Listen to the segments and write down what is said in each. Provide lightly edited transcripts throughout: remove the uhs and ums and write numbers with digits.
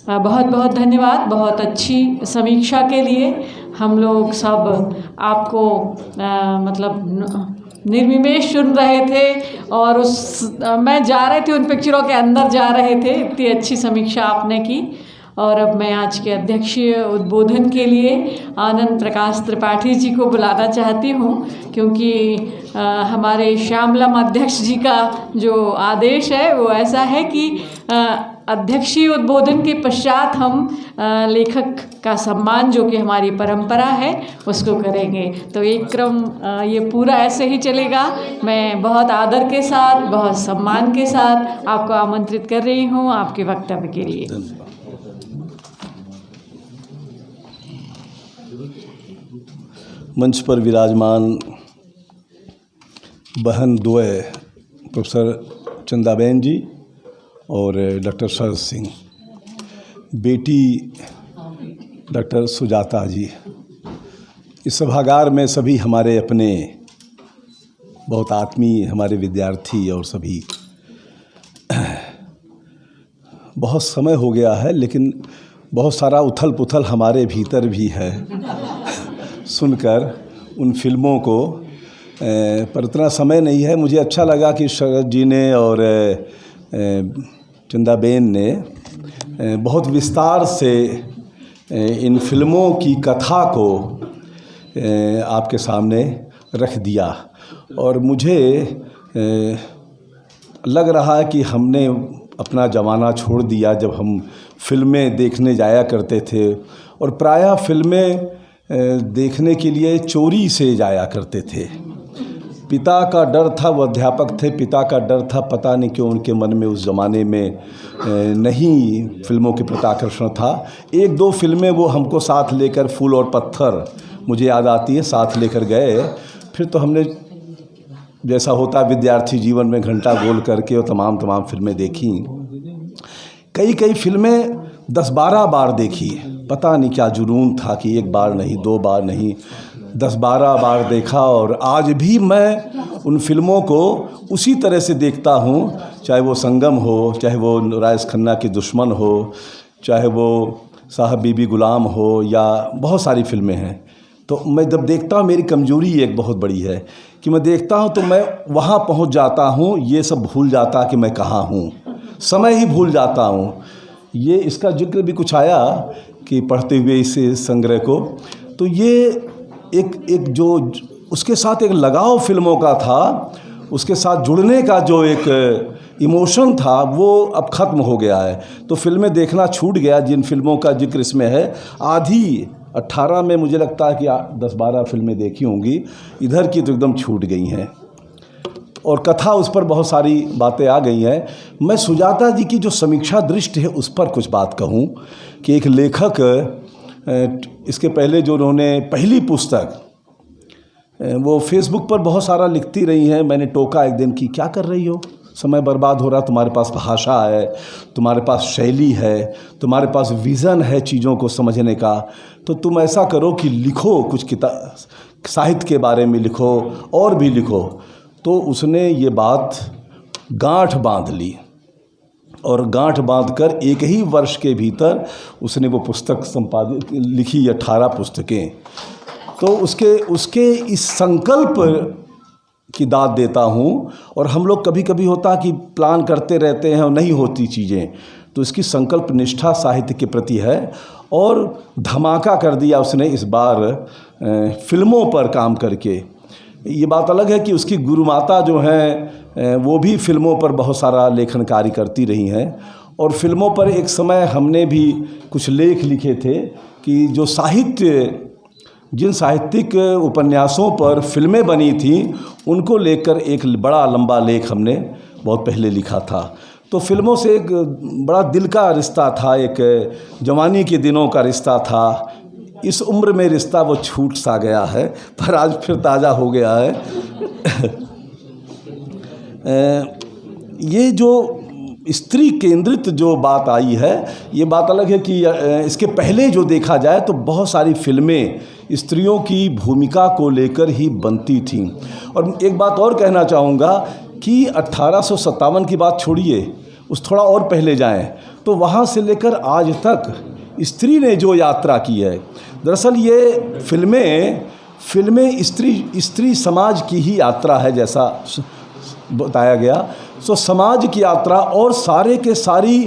बहुत बहुत धन्यवाद, बहुत अच्छी समीक्षा के लिए। हम लोग सब आपको मतलब निर्विमेष सुन रहे थे और मैं जा रहे थे, उन पिक्चरों के अंदर जा रहे थे, इतनी अच्छी समीक्षा आपने की। और अब मैं आज के अध्यक्षीय उद्बोधन के लिए आनंद प्रकाश त्रिपाठी जी को बुलाना चाहती हूँ, क्योंकि हमारे श्यामलम अध्यक्ष जी का जो आदेश है वो ऐसा है कि अध्यक्षीय उद्बोधन के पश्चात हम लेखक का सम्मान, जो कि हमारी परंपरा है, उसको करेंगे। तो एक क्रम ये पूरा ऐसे ही चलेगा। मैं बहुत आदर के साथ, बहुत सम्मान के साथ आपको आमंत्रित कर रही हूँ आपके वक्तव्य के लिए। मंच पर विराजमान बहन द्वय प्रोफेसर चंदाबेन जी और डॉक्टर शरद सिंह, बेटी डॉक्टर सुजाता जी, इस सभागार में सभी हमारे अपने बहुत आत्मीय हमारे विद्यार्थी और सभी, बहुत समय हो गया है लेकिन बहुत सारा उथल पुथल हमारे भीतर भी है सुनकर उन फिल्मों को, पर इतना समय नहीं है। मुझे अच्छा लगा कि शरद जी ने और चंदाबेन ने बहुत विस्तार से इन फिल्मों की कथा को आपके सामने रख दिया और मुझे लग रहा है कि हमने अपना ज़माना छोड़ दिया जब हम फिल्में देखने जाया करते थे और प्रायः फिल्में देखने के लिए चोरी से जाया करते थे। पिता का डर था, वो अध्यापक थे, पिता का डर था, पता नहीं क्यों उनके मन में उस ज़माने में नहीं फिल्मों के प्रति आकर्षण था। एक दो फिल्में वो हमको साथ लेकर, फूल और पत्थर मुझे याद आती है, साथ लेकर गए। फिर तो हमने जैसा होता विद्यार्थी जीवन में घंटा गोल करके और तमाम फिल्में देखी। कई फिल्में 10-12 बार देखी, पता नहीं क्या जुनून था कि एक बार नहीं, 2 बार नहीं, 10-12 बार देखा। और आज भी मैं उन फिल्मों को उसी तरह से देखता हूँ, चाहे वो संगम हो, चाहे वो राजेश खन्ना की दुश्मन हो, चाहे वो साहब बीबी गुलाम हो, या बहुत सारी फिल्में हैं। तो मैं जब देखता हूँ, मेरी कमजोरी एक बहुत बड़ी है कि मैं देखता हूँ तो मैं वहाँ पहुँच जाता हूँ, ये सब भूल जाता कि मैं कहाँ हूँ, समय ही भूल जाता हूँ। ये इसका जिक्र भी कुछ आया कि पढ़ते हुए इस संग्रह को, तो ये एक जो उसके साथ एक लगाव फिल्मों का था, उसके साथ जुड़ने का जो एक इमोशन था, वो अब ख़त्म हो गया है। तो फिल्में देखना छूट गया। जिन फिल्मों का जिक्र इसमें है, आधी 18 में मुझे लगता है कि 10-12 फिल्में देखी होंगी, इधर की तो एकदम छूट गई हैं और कथा उस पर बहुत सारी बातें आ गई हैं। मैं सुजाता जी की जो समीक्षा दृष्टि है उस पर कुछ बात कहूँ कि एक लेखक, इसके पहले जो उन्होंने पहली पुस्तक, वो फेसबुक पर बहुत सारा लिखती रही हैं। मैंने टोका एक दिन कि क्या कर रही हो, समय बर्बाद हो रहा, तुम्हारे पास भाषा है, तुम्हारे पास शैली है, तुम्हारे पास विज़न है चीज़ों को समझने का, तो तुम ऐसा करो कि लिखो, कुछ किताब साहित्य के बारे में लिखो और भी लिखो। तो उसने ये बात गांठ बांध ली और गांठ बांधकर एक ही वर्ष के भीतर उसने वो पुस्तक संपादित लिखी, 18 पुस्तकें। तो उसके इस संकल्प की दाद देता हूँ। और हम लोग कभी होता कि प्लान करते रहते हैं और नहीं होती चीज़ें, तो इसकी संकल्प निष्ठा साहित्य के प्रति है और धमाका कर दिया उसने इस बार फिल्मों पर काम करके। ये बात अलग है कि उसकी गुरुमाता जो हैं वो भी फिल्मों पर बहुत सारा लेखन कार्य करती रही हैं और फिल्मों पर एक समय हमने भी कुछ लेख लिखे थे कि जो साहित्य, जिन साहित्यिक उपन्यासों पर फिल्में बनी थी उनको लेकर एक बड़ा लंबा लेख हमने बहुत पहले लिखा था। तो फिल्मों से एक बड़ा दिल का रिश्ता था, एक जवानी के दिनों का रिश्ता था। इस उम्र में रिश्ता वो छूट सा गया है, पर आज फिर ताज़ा हो गया है। ये जो स्त्री केंद्रित जो बात आई है, ये बात अलग है कि इसके पहले जो देखा जाए तो बहुत सारी फिल्में स्त्रियों की भूमिका को लेकर ही बनती थीं। और एक बात और कहना चाहूँगा कि 1857 की बात छोड़िए, उस थोड़ा और पहले जाएं तो वहाँ से लेकर आज तक स्त्री ने जो यात्रा की है, दरअसल ये फिल्में स्त्री समाज की ही यात्रा है जैसा बताया गया। सो समाज की यात्रा और सारे के सारी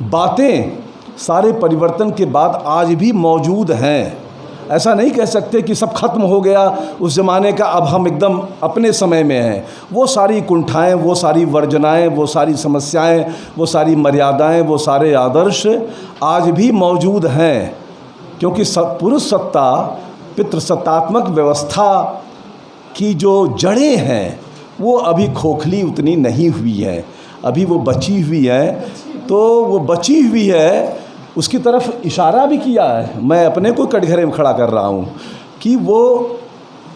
बातें सारे परिवर्तन के बाद आज भी मौजूद हैं। ऐसा नहीं कह सकते कि सब खत्म हो गया उस ज़माने का, अब हम एकदम अपने समय में हैं। वो सारी कुंठाएं, वो सारी वर्जनाएं, वो सारी समस्याएं, वो सारी मर्यादाएं, वो सारे आदर्श आज भी मौजूद हैं, क्योंकि पुरुष सत्ता, पितृसत्तात्मक व्यवस्था की जो जड़ें हैं वो अभी खोखली उतनी नहीं हुई है, अभी वो बची हुई है। तो वो बची हुई है उसकी तरफ इशारा भी किया है। मैं अपने को कटघरे में खड़ा कर रहा हूँ कि वो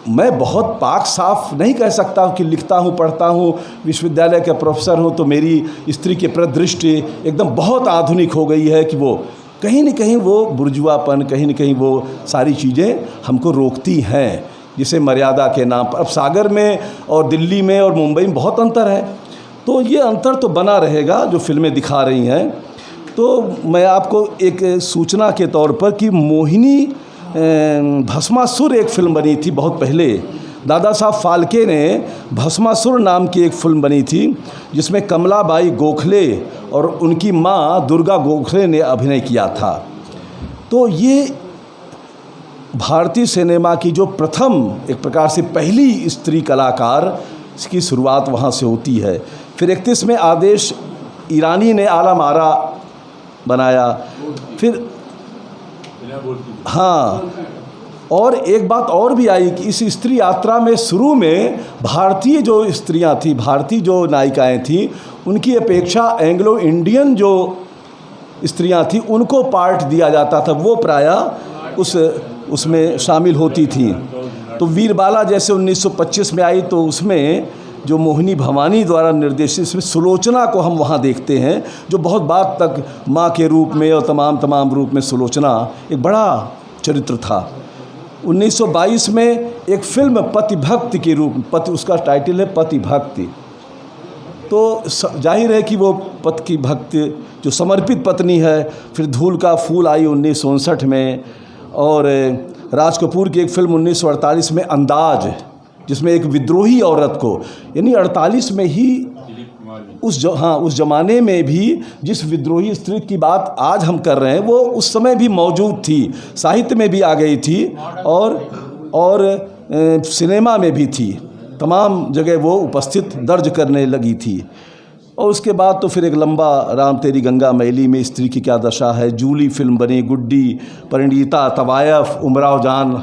मैं बहुत पाक साफ नहीं कह सकता कि लिखता हूँ, पढ़ता हूँ, विश्वविद्यालय का प्रोफेसर हूँ, तो मेरी स्त्री की प्रदृष्टि एकदम बहुत आधुनिक हो गई है कि वो कहीं न कहीं वो बुर्जुआपन, कहीं न कहीं वो सारी चीज़ें हमको रोकती हैं, जिसे मर्यादा के नाम पर। अब सागर में और दिल्ली में और मुंबई में बहुत अंतर है, तो ये अंतर तो बना रहेगा जो फिल्में दिखा रही हैं। तो मैं आपको एक सूचना के तौर पर कि मोहिनी भस्मासुर एक फ़िल्म बनी थी बहुत पहले, दादा साहब फाल्के ने भस्मासुर नाम की एक फ़िल्म बनी थी जिसमें कमलाबाई गोखले और उनकी माँ दुर्गा गोखले ने अभिनय किया था। तो ये भारतीय सिनेमा की जो प्रथम, एक प्रकार से पहली स्त्री कलाकार की शुरुआत वहाँ से होती है। फिर 31 में आदेश ईरानी ने आला मारा बनाया। फिर हाँ, और एक बात और भी आई कि इस स्त्री यात्रा में शुरू में भारतीय जो स्त्रियां थी, भारतीय जो नायिकाएं थी, उनकी अपेक्षा एंग्लो इंडियन जो स्त्रियां थी उनको पार्ट दिया जाता था, वो प्रायः उसमें शामिल होती थी। तो वीरबाला जैसे 1925 में आई, तो उसमें जो मोहिनी भवानी द्वारा निर्देशित, इसमें सुलोचना को हम वहाँ देखते हैं, जो बहुत बाद तक माँ के रूप में और तमाम रूप में सुलोचना एक बड़ा चरित्र था। 1922 में एक फिल्म पति भक्ति के रूप में, उसका टाइटल है पति भक्ति। तो जाहिर है कि वो पति की भक्ति जो समर्पित पत्नी है। फिर धूल का फूल आई 1959 में, और राज कपूर की एक फिल्म 1948 में अंदाज, जिसमें एक विद्रोही औरत को, यानी 48 में ही उस ज़माने में भी जिस विद्रोही स्त्री की बात आज हम कर रहे हैं वो उस समय भी मौजूद थी, साहित्य में भी आ गई थी और सिनेमा में भी थी, तमाम जगह वो उपस्थित दर्ज करने लगी थी। और उसके बाद तो फिर एक लंबा राम तेरी गंगा मैली में स्त्री की क्या दशा है, जूली फिल्म बनी, गुड्डी, परिणीता, तवायफ, उमराव जान,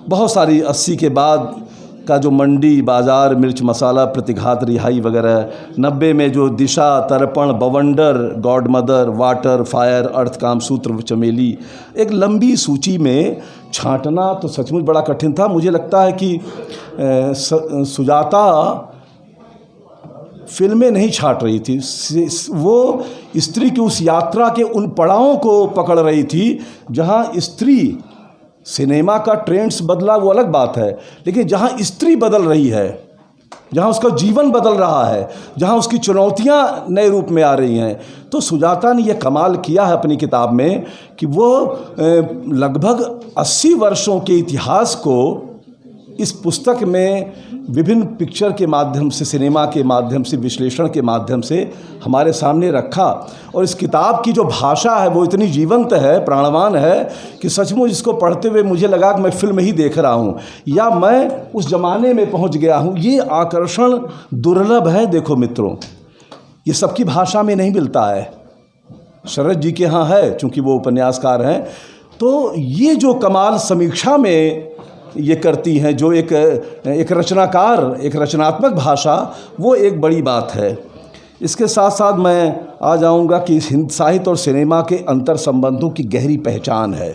बहुत सारी 80 के बाद का जो मंडी, बाज़ार, मिर्च मसाला, प्रतिघात, रिहाई वगैरह, 90 में जो दिशा, तर्पण, बवंडर, गॉड मदर, वाटर, फायर, अर्थ, कामसूत्र, चमेली, एक लंबी सूची में छांटना तो सचमुच बड़ा कठिन था। मुझे लगता है कि सुजाता फिल्में नहीं छांट रही थी, वो स्त्री की उस यात्रा के उन पड़ावों को पकड़ रही थी जहाँ स्त्री, सिनेमा का ट्रेंड्स बदला वो अलग बात है, लेकिन जहाँ स्त्री बदल रही है, जहाँ उसका जीवन बदल रहा है, जहाँ उसकी चुनौतियाँ नए रूप में आ रही हैं, तो सुजाता ने यह कमाल किया है अपनी किताब में कि वो लगभग 80 वर्षों के इतिहास को इस पुस्तक में विभिन्न पिक्चर के माध्यम से, सिनेमा के माध्यम से, विश्लेषण के माध्यम से हमारे सामने रखा। और इस किताब की जो भाषा है वो इतनी जीवंत है, प्राणवान है कि सचमुच इसको पढ़ते हुए मुझे लगा कि मैं फिल्म ही देख रहा हूँ या मैं उस ज़माने में पहुँच गया हूँ। ये आकर्षण दुर्लभ है। देखो मित्रों, ये सबकी भाषा में नहीं मिलता है। शरद जी के यहाँ है, चूँकि वो उपन्यासकार हैं, तो ये जो कमाल समीक्षा में ये करती हैं, जो एक रचनाकार, एक रचनात्मक भाषा, वो एक बड़ी बात है। इसके साथ साथ मैं आ जाऊंगा कि हिंदी साहित्य और सिनेमा के अंतर संबंधों की गहरी पहचान है।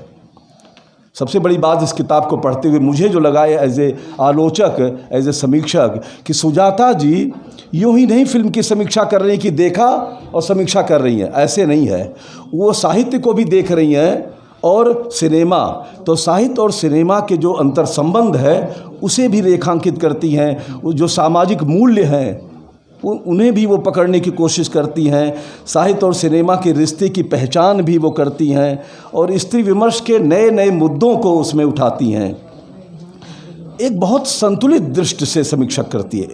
सबसे बड़ी बात इस किताब को पढ़ते हुए मुझे जो लगा है एज ए आलोचक, एज ए समीक्षक, कि सुजाता जी यूँ ही नहीं फिल्म की समीक्षा कर रही हैं कि देखा और समीक्षा कर रही हैं, ऐसे नहीं है। वो साहित्य को भी देख रही हैं और सिनेमा, तो साहित्य और सिनेमा के जो अंतर संबंध है उसे भी रेखांकित करती हैं। जो सामाजिक मूल्य हैं उन्हें भी वो पकड़ने की कोशिश करती हैं। साहित्य और सिनेमा के रिश्ते की पहचान भी वो करती हैं और स्त्री विमर्श के नए नए मुद्दों को उसमें उठाती हैं। एक बहुत संतुलित दृष्टि से समीक्षा करती है,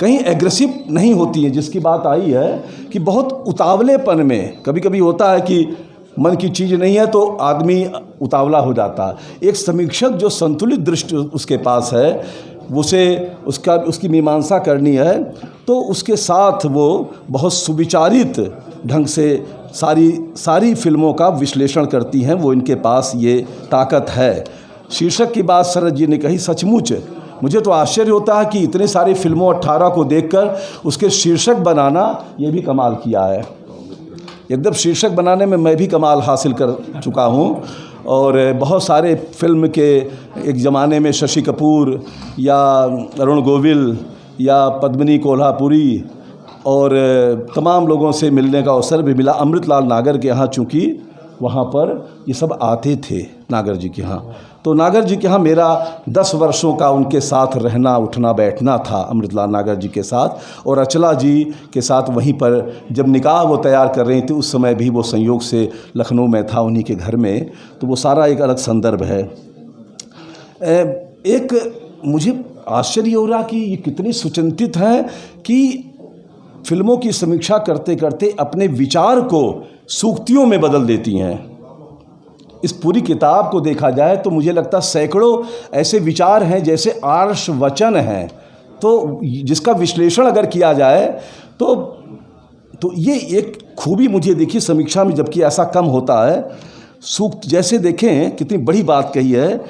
कहीं एग्रेसिव नहीं होती है। जिसकी बात आई है कि बहुत उतावलेपन में कभी कभी होता है कि मन की चीज़ नहीं है तो आदमी उतावला हो जाता है। एक समीक्षक जो संतुलित दृष्टि उसके पास है, उसे उसकी मीमांसा करनी है तो उसके साथ वो बहुत सुविचारित ढंग से सारी फिल्मों का विश्लेषण करती हैं। वो इनके पास ये ताकत है। शीर्षक की बात शरद जी ने कही, सचमुच मुझे तो आश्चर्य होता है कि इतने सारे फिल्मों 18 को देखकर उसके शीर्षक बनाना ये भी कमाल किया है। एकदम शीर्षक बनाने में मैं भी कमाल हासिल कर चुका हूँ। और बहुत सारे फिल्म के एक ज़माने में शशि कपूर या अरुण गोविल या पद्मिनी कोल्हापुरी और तमाम लोगों से मिलने का अवसर भी मिला। अमृतलाल नागर के यहाँ, चूँकि वहाँ पर ये सब आते थे नागर जी के यहाँ, तो नागर जी के यहाँ मेरा 10 वर्षों का उनके साथ रहना उठना बैठना था, अमृतलाल नागर जी के साथ। और अचला जी के साथ वहीं पर जब निकाह वो तैयार कर रही थी, उस समय भी वो संयोग से लखनऊ में था उन्हीं के घर में, तो वो सारा एक अलग संदर्भ है। एक मुझे आश्चर्य हो रहा कि ये कितनी सुचिंतित हैं कि फिल्मों की समीक्षा करते करते अपने विचार को सूक्तियों में बदल देती हैं। इस पूरी किताब को देखा जाए तो मुझे लगता है सैकड़ों ऐसे विचार हैं जैसे आर्ष वचन हैं, तो जिसका विश्लेषण अगर किया जाए तो ये एक खूबी मुझे देखी समीक्षा में, जबकि ऐसा कम होता है। सूक्त जैसे देखें कितनी बड़ी बात कही है,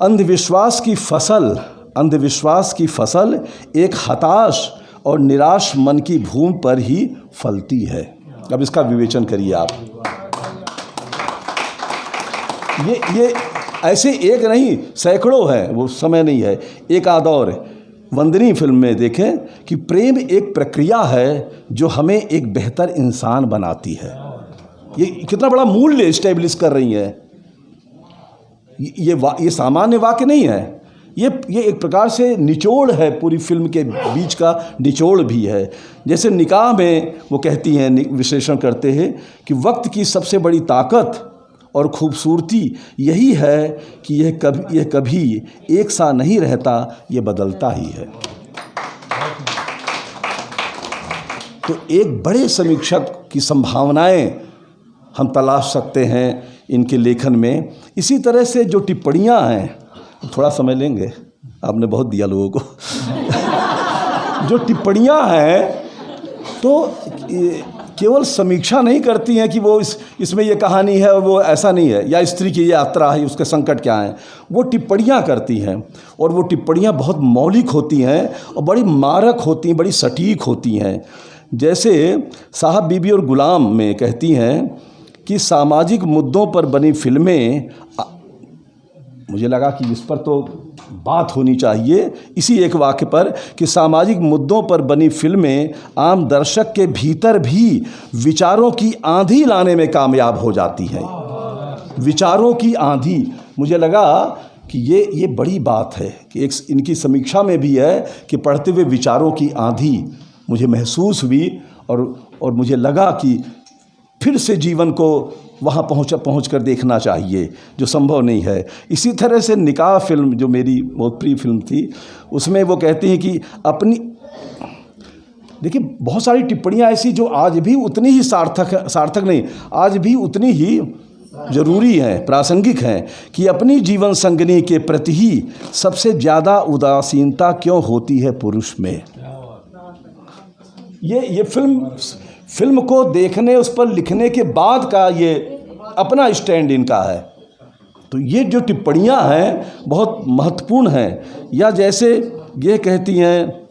अंधविश्वास की फसल एक हताश और निराश मन की भूमि पर ही फलती है। अब इसका विवेचन करिए आप। ये ऐसे एक नहीं सैकड़ों हैं, वो समय नहीं है। एक आध और वंदनी फिल्म में देखें कि प्रेम एक प्रक्रिया है जो हमें एक बेहतर इंसान बनाती है। ये कितना बड़ा मूल्य इस्टेब्लिश कर रही है। ये सामान्य वाक्य नहीं है, ये एक प्रकार से निचोड़ है, पूरी फिल्म के बीच का निचोड़ भी है। जैसे निकाह में वो कहती हैं, विश्लेषण करते हैं कि वक्त की सबसे बड़ी ताकत और खूबसूरती यही है कि यह कभी एक सा नहीं रहता, ये बदलता ही है। तो एक बड़े समीक्षक की संभावनाएं हम तलाश सकते हैं इनके लेखन में। इसी तरह से जो टिप्पणियां हैं, थोड़ा समय लेंगे, आपने बहुत दिया लोगों को जो टिप्पणियां हैं तो केवल समीक्षा नहीं करती हैं कि वो इसमें ये कहानी है और वो ऐसा नहीं है, या स्त्री की ये यात्रा है उसके संकट क्या हैं। वो टिप्पणियां करती हैं और वो टिप्पणियां बहुत मौलिक होती हैं और बड़ी मारक होती हैं, बड़ी सटीक होती हैं। जैसे साहब बीबी और गुलाम में कहती हैं कि सामाजिक मुद्दों पर बनी फिल्में, मुझे लगा कि इस पर तो बात होनी चाहिए इसी एक वाक्य पर, कि सामाजिक मुद्दों पर बनी फिल्में आम दर्शक के भीतर भी विचारों की आंधी लाने में कामयाब हो जाती हैं। विचारों की आंधी, मुझे लगा कि ये बड़ी बात है कि एक इनकी समीक्षा में भी है कि पढ़ते हुए विचारों की आंधी मुझे महसूस हुई और मुझे लगा कि फिर से जीवन को वहाँ पहुँच कर देखना चाहिए, जो संभव नहीं है। इसी तरह से निकाह फिल्म जो मेरी बहुत प्रिय फिल्म थी, उसमें वो कहती हैं कि अपनी, देखिए बहुत सारी टिप्पणियाँ ऐसी जो आज भी उतनी ही सार्थक नहीं, आज भी उतनी ही ज़रूरी हैं, प्रासंगिक हैं, कि अपनी जीवन संगनी के प्रति ही सबसे ज़्यादा उदासीनता क्यों होती है पुरुष में। ये फिल्म को देखने, उस पर लिखने के बाद का ये अपना स्टैंड इनका है। तो ये जो टिप्पणियां हैं बहुत महत्वपूर्ण हैं। या जैसे ये कहती हैं,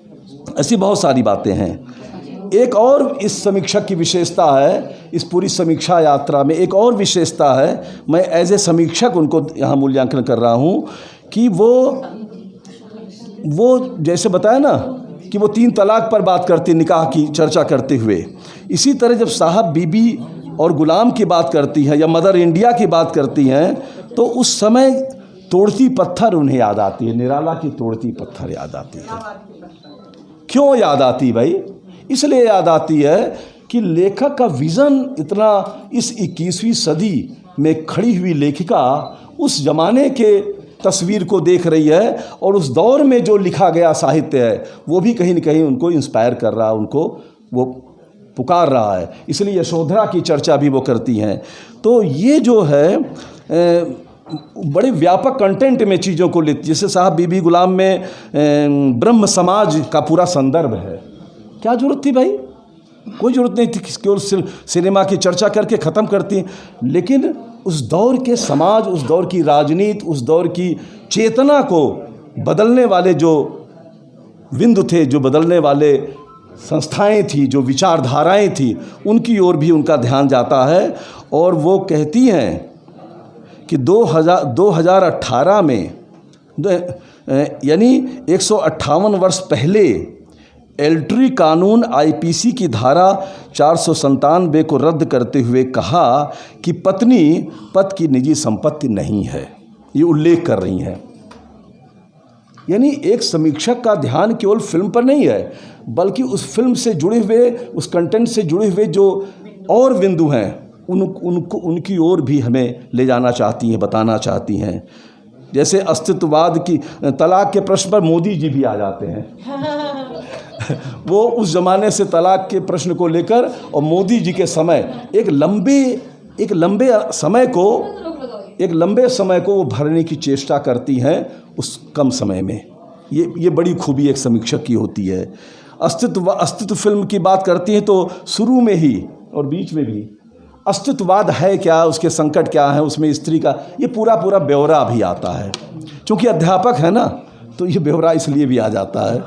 ऐसी बहुत सारी बातें हैं। एक और इस समीक्षक की विशेषता है, इस पूरी समीक्षा यात्रा में एक और विशेषता है, मैं एज ए समीक्षक उनको यहाँ मूल्यांकन कर रहा हूँ, कि वो जैसे बताया ना कि वो 3 तलाक पर बात करती, निकाह की चर्चा करते हुए, इसी तरह जब साहब बीबी और गुलाम की बात करती हैं या मदर इंडिया की बात करती हैं, तो उस समय तोड़ती पत्थर उन्हें याद आती है, निराला की तोड़ती पत्थर याद आती है। क्यों याद आती भाई? इसलिए याद आती है कि लेखक का विज़न इतना, इस 21वीं सदी में खड़ी हुई लेखिका उस ज़माने के तस्वीर को देख रही है और उस दौर में जो लिखा गया साहित्य है वो भी कहीं न कहीं उनको इंस्पायर कर रहा है, उनको वो पुकार रहा है। इसलिए यशोधरा की चर्चा भी वो करती हैं। तो ये जो है बड़े व्यापक कंटेंट में चीज़ों को लेती, जैसे साहब बीबी गुलाम में ब्रह्म समाज का पूरा संदर्भ है। क्या ज़रूरत थी भाई? कोई ज़रूरत नहीं थी, केवल सिनेमा की चर्चा करके ख़त्म करती। लेकिन उस दौर के समाज, उस दौर की राजनीति, उस दौर की चेतना को बदलने वाले जो बिंदु थे, जो बदलने वाले संस्थाएं थी, जो विचारधाराएं थी, उनकी ओर भी उनका ध्यान जाता है। और वो कहती हैं कि 2018 में यानी 158 वर्ष पहले एल्ट्री कानून आईपीसी की धारा 497 को रद्द करते हुए कहा कि पत्नी पति की निजी संपत्ति नहीं है। ये उल्लेख कर रही हैं। यानी एक समीक्षक का ध्यान केवल फिल्म पर नहीं है, बल्कि उस फिल्म से जुड़े हुए, उस कंटेंट से जुड़े हुए जो और बिंदु हैं उनकी ओर भी हमें ले जाना चाहती हैं, बताना चाहती हैं। जैसे अस्तित्ववाद की, तलाक के प्रश्न पर मोदी जी भी आ जाते हैं। वो उस ज़माने से तलाक के प्रश्न को लेकर और मोदी जी के समय एक लंबे समय को वो भरने की चेष्टा करती हैं उस कम समय में। ये बड़ी खूबी एक समीक्षक की होती है। अस्तित्व फिल्म की बात करती हैं तो शुरू में ही और बीच में भी अस्तित्ववाद है क्या, उसके संकट क्या है, उसमें स्त्री का ये पूरा ब्यौरा भी आता है। क्योंकि अध्यापक है ना, तो ये ब्यौरा इसलिए भी आ जाता है।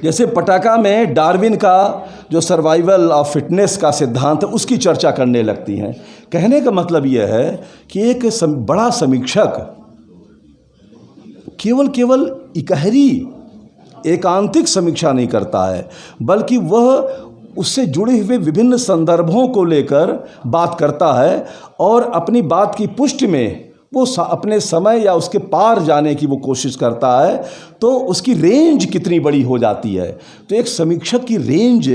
जैसे पटाखा में डार्विन का जो सर्वाइवल ऑफ फिटनेस का सिद्धांत है उसकी चर्चा करने लगती हैं। कहने का मतलब यह है कि एक बड़ा समीक्षक केवल इकहरी एकांतिक समीक्षा नहीं करता है, बल्कि वह उससे जुड़े हुए विभिन्न संदर्भों को लेकर बात करता है और अपनी बात की पुष्टि में वो अपने समय या उसके पार जाने की वो कोशिश करता है। तो उसकी रेंज कितनी बड़ी हो जाती है। तो एक समीक्षक की रेंज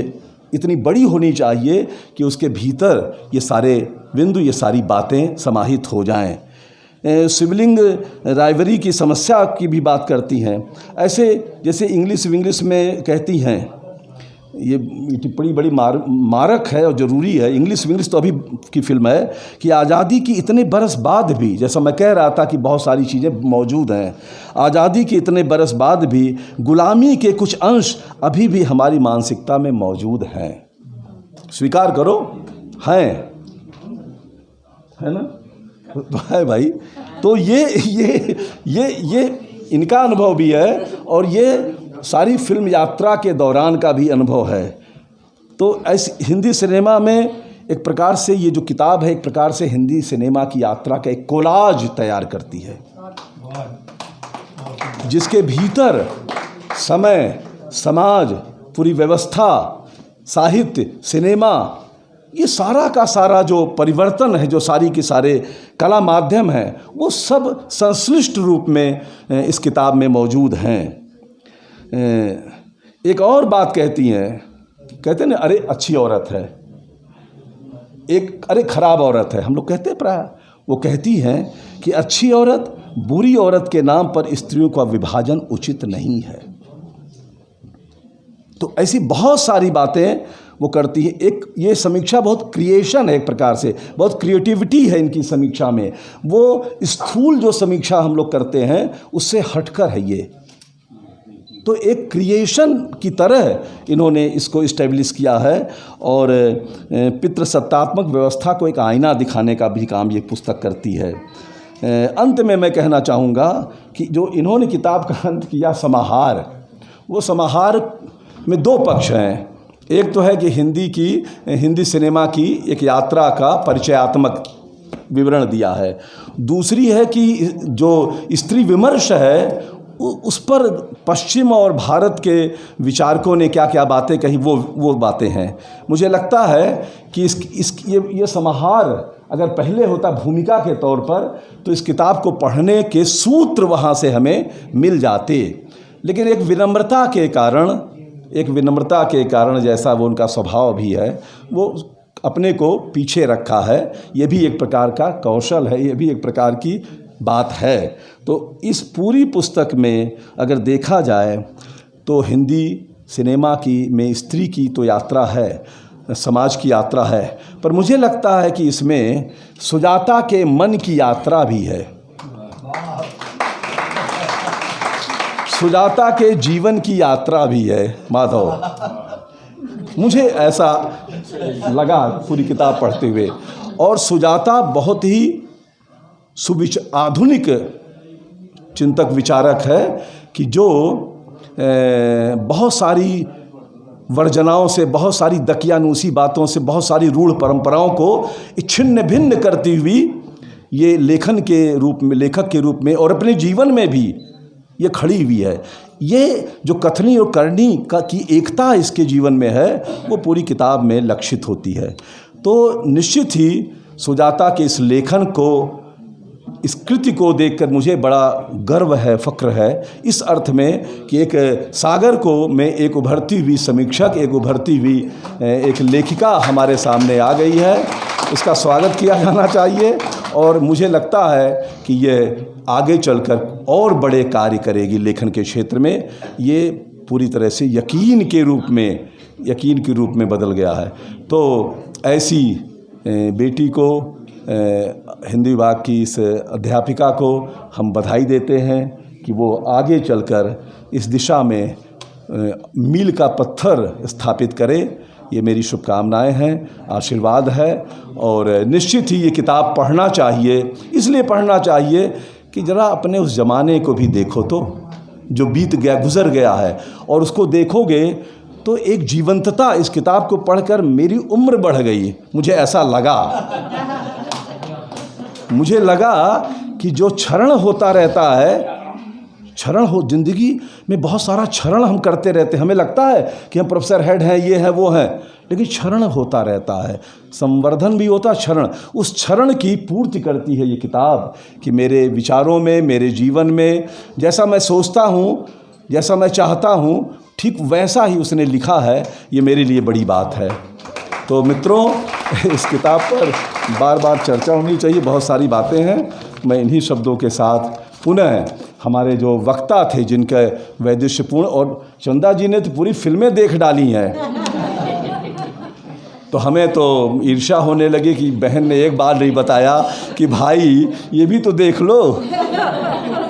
इतनी बड़ी होनी चाहिए कि उसके भीतर ये सारे बिंदु, ये सारी बातें समाहित हो जाएं। सिबलिंग राइवरी की समस्या की भी बात करती हैं। ऐसे जैसे इंग्लिश में कहती हैं, ये टिप्पणी बड़ी मारक है और ज़रूरी है। इंग्लिश तो अभी की फिल्म है कि आज़ादी की इतने बरस बाद भी, जैसा मैं कह रहा था कि बहुत सारी चीज़ें मौजूद हैं, आज़ादी के इतने बरस बाद भी गुलामी के कुछ अंश अभी भी हमारी मानसिकता में मौजूद हैं। स्वीकार करो, है ना? तो है भाई। तो ये इनका अनुभव भी है और ये सारी फिल्म यात्रा के दौरान का भी अनुभव है। तो ऐसे हिंदी सिनेमा में एक प्रकार से ये जो किताब है, एक प्रकार से हिंदी सिनेमा की यात्रा का एक कोलाज तैयार करती है, जिसके भीतर समय, समाज, पूरी व्यवस्था, साहित्य, सिनेमा, ये सारा का सारा जो परिवर्तन है, जो सारी के सारे कला माध्यम हैं, वो सब संश्लिष्ट रूप में इस किताब में मौजूद हैं। एक और बात कहती हैं, कहते हैं ना, अरे अच्छी औरत है, एक अरे खराब औरत है, हम लोग कहते हैं प्राय। वो कहती हैं कि अच्छी औरत, बुरी औरत के नाम पर स्त्रियों का विभाजन उचित नहीं है। तो ऐसी बहुत सारी बातें वो करती है। एक ये समीक्षा बहुत क्रिएशन है, एक प्रकार से बहुत क्रिएटिविटी है इनकी समीक्षा में। वो स्थूल जो समीक्षा हम लोग करते हैं उससे हटकर है ये। तो एक क्रिएशन की तरह इन्होंने इसको इस्टेब्लिश किया है और पितृसत्तात्मक व्यवस्था को एक आईना दिखाने का भी काम ये पुस्तक करती है। अंत में मैं कहना चाहूँगा कि जो इन्होंने किताब का अंत किया समाहार, वो समाहार में दो पक्ष हैं। एक तो है कि हिंदी सिनेमा की एक यात्रा का परिचयात्मक विवरण दिया है। दूसरी है कि जो स्त्री विमर्श है उस पर पश्चिम और भारत के विचारकों ने क्या क्या बातें कही, वो बातें हैं। मुझे लगता है कि ये समाहार अगर पहले होता भूमिका के तौर पर, तो इस किताब को पढ़ने के सूत्र वहाँ से हमें मिल जाते। लेकिन एक विनम्रता के कारण जैसा वो उनका स्वभाव भी है, वो अपने को पीछे रखा है। ये भी एक प्रकार का कौशल है, ये भी एक प्रकार की बात है। तो इस पूरी पुस्तक में अगर देखा जाए तो हिंदी सिनेमा में स्त्री की तो यात्रा है, समाज की यात्रा है, पर मुझे लगता है कि इसमें सुजाता के मन की यात्रा भी है, सुजाता के जीवन की यात्रा भी है। माधव, मुझे ऐसा लगा पूरी किताब पढ़ते हुए। और सुजाता बहुत ही आधुनिक चिंतक विचारक है कि जो बहुत सारी वर्जनाओं से, बहुत सारी दकियानूसी बातों से, बहुत सारी रूढ़ परंपराओं को छिन्न भिन्न करती हुई ये लेखक के रूप में और अपने जीवन में भी ये खड़ी हुई है। ये जो कथनी और करनी की एकता इसके जीवन में है, वो पूरी किताब में लक्षित होती है। तो निश्चित ही सुजाता के इस लेखन को, इस कृति को देखकर मुझे बड़ा गर्व है, फ़ख्र है, इस अर्थ में कि एक सागर को मैं एक उभरती हुई समीक्षक, एक उभरती हुई एक लेखिका हमारे सामने आ गई है। इसका स्वागत किया जाना चाहिए और मुझे लगता है कि ये आगे चलकर और बड़े कार्य करेगी लेखन के क्षेत्र में। ये पूरी तरह से यकीन के रूप में बदल गया है। तो ऐसी बेटी को, हिंदी विभाग की इस अध्यापिका को हम बधाई देते हैं कि वो आगे चलकर इस दिशा में मील का पत्थर स्थापित करे। ये मेरी शुभकामनाएं हैं, आशीर्वाद है। और निश्चित ही ये किताब पढ़ना चाहिए, इसलिए पढ़ना चाहिए कि ज़रा अपने उस ज़माने को भी देखो तो, जो बीत गया, गुज़र गया है, और उसको देखोगे तो एक जीवंतता, इस किताब को पढ़कर मेरी उम्र बढ़ गई। मुझे ऐसा लगा कि जो क्षरण होता रहता है, ज़िंदगी में बहुत सारा क्षरण हम करते रहते हैं। हमें लगता है कि हम प्रोफेसर हेड हैं, ये है वो है, लेकिन क्षरण होता रहता है, संवर्धन भी होता है क्षरण। उस क्षरण की पूर्ति करती है ये किताब कि मेरे विचारों में, मेरे जीवन में जैसा मैं सोचता हूँ, जैसा मैं चाहता हूँ, ठीक वैसा ही उसने लिखा है। ये मेरे लिए बड़ी बात है। तो मित्रों, इस किताब पर बार बार चर्चा होनी चाहिए, बहुत सारी बातें हैं। मैं इन्हीं शब्दों के साथ पुनः हमारे जो वक्ता थे, जिनके वैदुष्यपूर्ण, और चंदा जी ने तो पूरी फिल्में देख डाली हैं, तो हमें तो ईर्ष्या होने लगी कि बहन ने एक बार नहीं बताया कि भाई ये भी तो देख लो।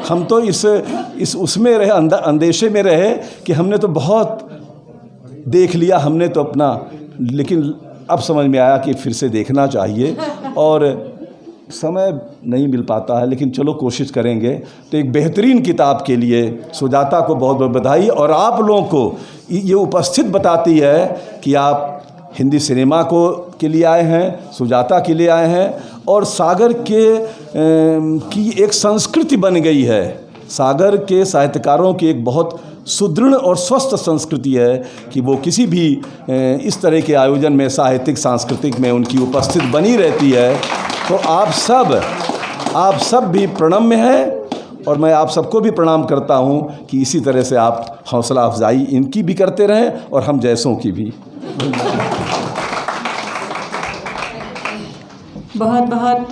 हम तो इस उसमें रहे, अंदेशे में रहे कि हमने तो बहुत देख लिया, हमने तो अपना, लेकिन अब समझ में आया कि फिर से देखना चाहिए। और समय नहीं मिल पाता है, लेकिन चलो कोशिश करेंगे। तो एक बेहतरीन किताब के लिए सुजाता को बहुत बहुत बधाई। और आप लोगों को ये उपस्थित बताती है कि आप हिंदी सिनेमा के लिए आए हैं, सुजाता के लिए आए हैं, और सागर की एक संस्कृति बन गई है। सागर के साहित्यकारों की एक बहुत सुदृढ़ और स्वस्थ संस्कृति है कि वो किसी भी इस तरह के आयोजन में, साहित्यिक सांस्कृतिक में उनकी उपस्थित बनी रहती है। तो आप सब भी प्रणम्य हैं, और मैं आप सबको भी प्रणाम करता हूँ कि इसी तरह से आप हौसला अफजाई इनकी भी करते रहें और हम जैसों की भी। बहुत बहुत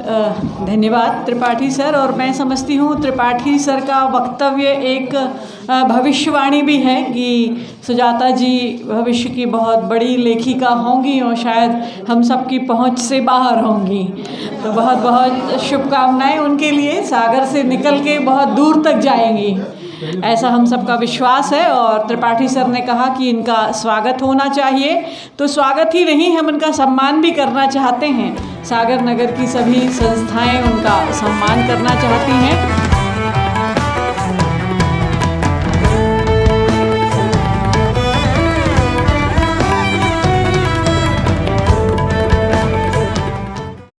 धन्यवाद त्रिपाठी सर। और मैं समझती हूँ त्रिपाठी सर का वक्तव्य एक भविष्यवाणी भी है कि सुजाता जी भविष्य की बहुत बड़ी लेखिका होंगी और शायद हम सबकी पहुँच से बाहर होंगी। तो बहुत बहुत शुभकामनाएं उनके लिए, सागर से निकल के बहुत दूर तक जाएंगी, ऐसा हम सबका विश्वास है। और त्रिपाठी सर ने कहा कि इनका स्वागत होना चाहिए, तो स्वागत ही नहीं, हम इनका सम्मान भी करना चाहते हैं। सागर नगर की सभी संस्थाएं उनका सम्मान करना चाहती हैं।